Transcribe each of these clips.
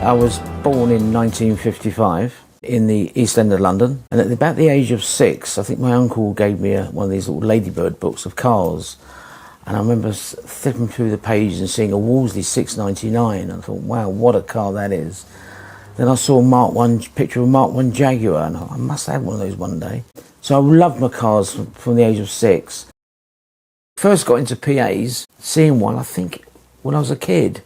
I was born in 1955 in the East End of London, and at about the age of 6, I think my uncle gave me one of these little Ladybird books of cars, and I remember flipping through the pages and seeing a Wolseley 699, and I thought, wow, what a car that is. Then I saw picture of a Mark 1 Jaguar, and I must have one of those one day. So I loved my cars from the age of 6. First got into PAs, seeing one, I think, when I was a kid.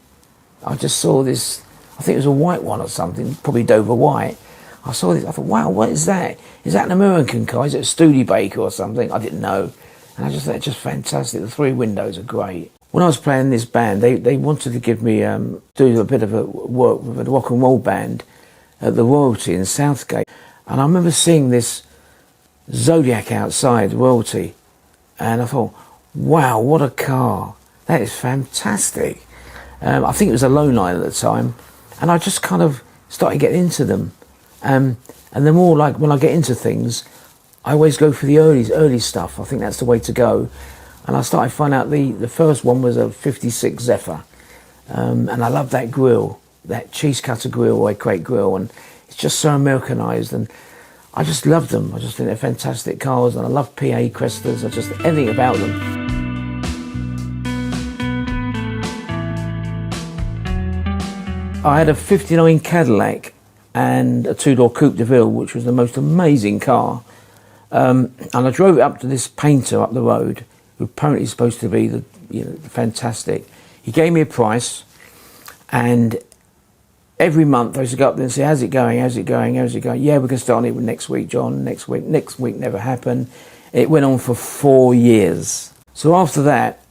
I just saw this, I think it was a white one or something, probably Dover white. I saw this, I thought, wow, what is that? Is that an American car? Is it a Studebaker or something? I didn't know. And I just thought, it's just fantastic. The 3 windows are great. When I was playing this band, they wanted to give me, do a bit of a work with a rock and roll band at the Royalty in Southgate. And I remember seeing this Zodiac outside Royalty. And I thought, wow, what a car. That is fantastic. I think it was a Lowline at the time. And I just kind of started getting into them. And the more, like, when I get into things, I always go for the early stuff. I think that's the way to go. And I started finding out the first one was a E.P6 Zephyr. And I love that grille, that cheese cutter grille or a crate grille. And it's just so Americanized. And I just love them. I just think they're fantastic cars. And I love PA Crestas. I just, everything about them. I had a 59 Cadillac and a 2-door Coupe de Ville, which was the most amazing car. And I drove it up to this painter up the road, who apparently is supposed to be fantastic. He gave me a price, and every month I used to go up there and say, how's it going, how's it going, how's it going? Yeah, we're going to start on it next week, John, next week. Next week never happened. It went on for 4 years. So after that,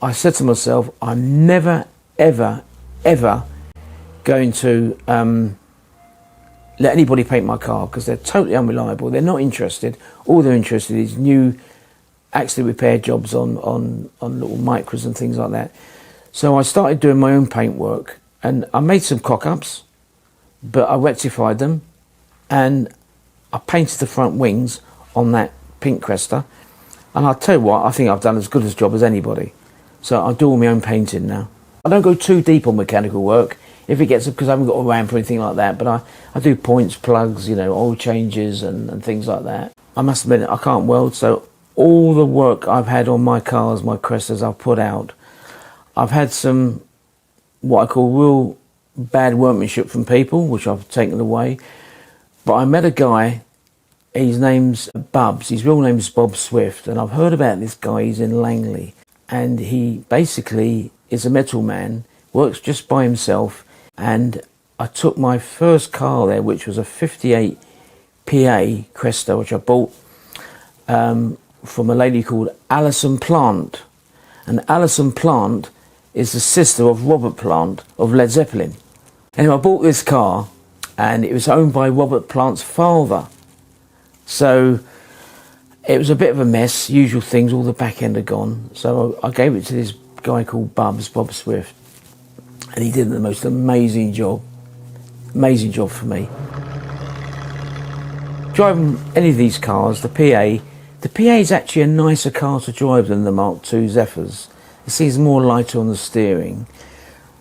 I said to myself, I'm never, ever, ever going to let anybody paint my car, because they're totally unreliable. They're not interested. All they're interested in is new accident repair jobs on little micros and things like that. So I started doing my own paint work, and I made some cock-ups, but I rectified them, and I painted the front wings on that pink Cresta. And I'll tell you what, I think I've done as good a job as anybody. So I do all my own painting now. I don't go too deep on mechanical work, if it gets, because I haven't got a ramp or anything like that, but I do points, plugs, oil changes and things like that. I must admit, I can't weld, so all the work I've had on my cars, my Crestas, I've put out. I've had some, what I call real bad workmanship from people, which I've taken away. But I met a guy, his name's Bubs, his real name's Bob Swift, and I've heard about this guy, he's in Langley. And he basically is a metal man, works just by himself. And I took my first car there, which was a 58 PA Cresta, which I bought from a lady called Alison Plant. And Alison Plant is the sister of Robert Plant of Led Zeppelin. Anyway, I bought this car, and it was owned by Robert Plant's father. So it was a bit of a mess, usual things, all the back end are gone. So I gave it to this guy called Bob Swift. And he did the most amazing job for me. Driving any of these cars, the PA is actually a nicer car to drive than the Mk2 Zephyrs. It seems more lighter on the steering,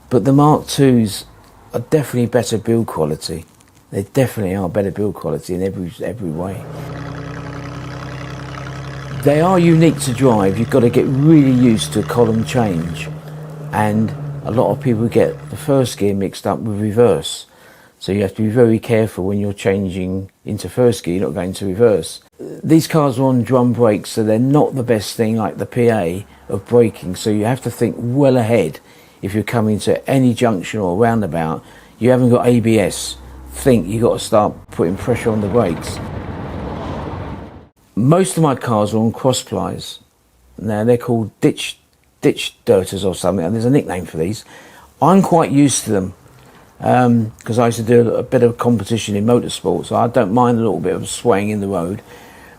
but the Mk2s are definitely better build quality. They definitely are better build quality in every way. They are unique to drive. You've got to get really used to column change, and a lot of people get the first gear mixed up with reverse. So you have to be very careful when you're changing into first gear, you're not going to reverse. These cars are on drum brakes, so they're not the best thing like the PA of braking. So you have to think well ahead. If you're coming to any junction or roundabout, you haven't got ABS, think you've got to start putting pressure on the brakes. Most of my cars are on cross plies. Now they're called ditch dirters or something, and there's a nickname for these. I'm quite used to them because I used to do a bit of competition in motorsport, so I don't mind a little bit of swaying in the road.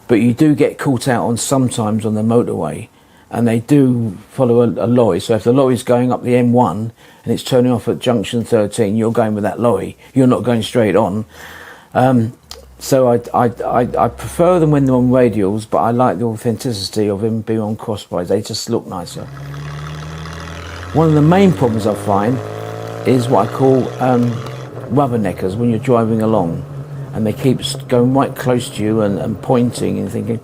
But you do get caught out on sometimes on the motorway, and they do follow a lorry. So if the lorry's going up the M1 and it's turning off at junction 13, you're going with that lorry. You're not going straight on. So I prefer them when they're on radials, but I like the authenticity of them being on crossbars. They just look nicer. One of the main problems I find is what I call rubberneckers when you're driving along, and they keep going right close to you and pointing and thinking,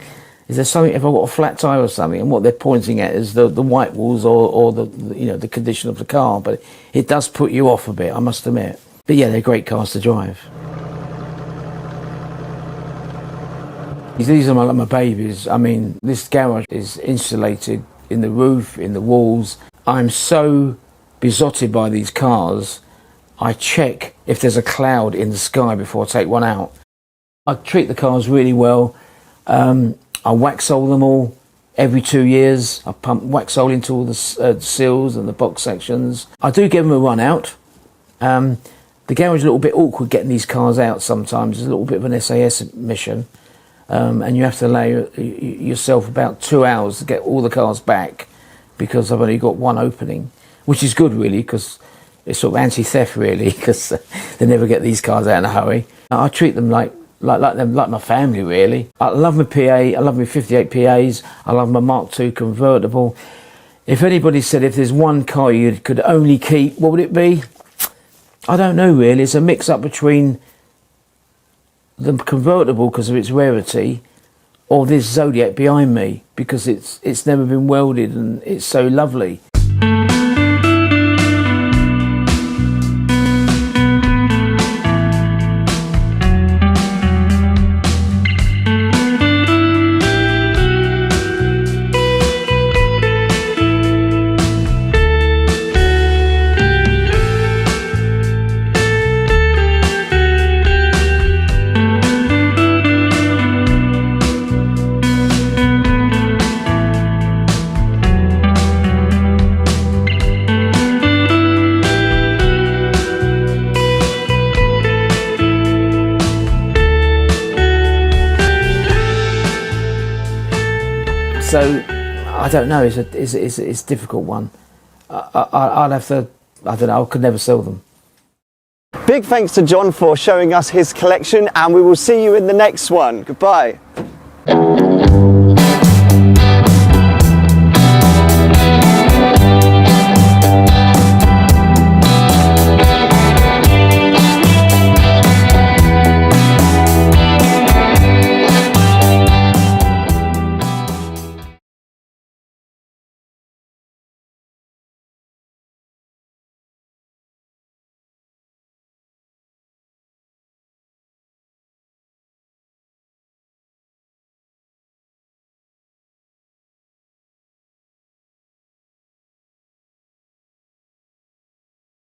is there something, have I got a flat tyre or something? And what they're pointing at is the white walls or the condition of the car. But it does put you off a bit, I must admit. But yeah, they're great cars to drive. These are my babies. I mean, this garage is insulated in the roof, in the walls. I'm so besotted by these cars, I check if there's a cloud in the sky before I take one out. I treat the cars really well. I Vauxhall them all every 2 years. I pump Vauxhall into all the seals and the box sections. I do give them a run out. The garage is a little bit awkward getting these cars out sometimes. It's a little bit of an SAS mission. And you have to allow yourself about 2 hours to get all the cars back, because I've only got one opening, which is good really, because it's sort of anti-theft really, because they never get these cars out in a hurry. I treat them like my family really. I love my PA, I love my 58 PAs, I love my Mk2 convertible. If anybody said if there's one car you could only keep, what would it be? I don't know really. It's a mix up between the convertible because of its rarity, or this Zodiac behind me because it's never been welded and it's so lovely. So I don't know. It's a difficult one. I'd have to. I don't know. I could never sell them. Big thanks to John for showing us his collection, and we will see you in the next one. Goodbye.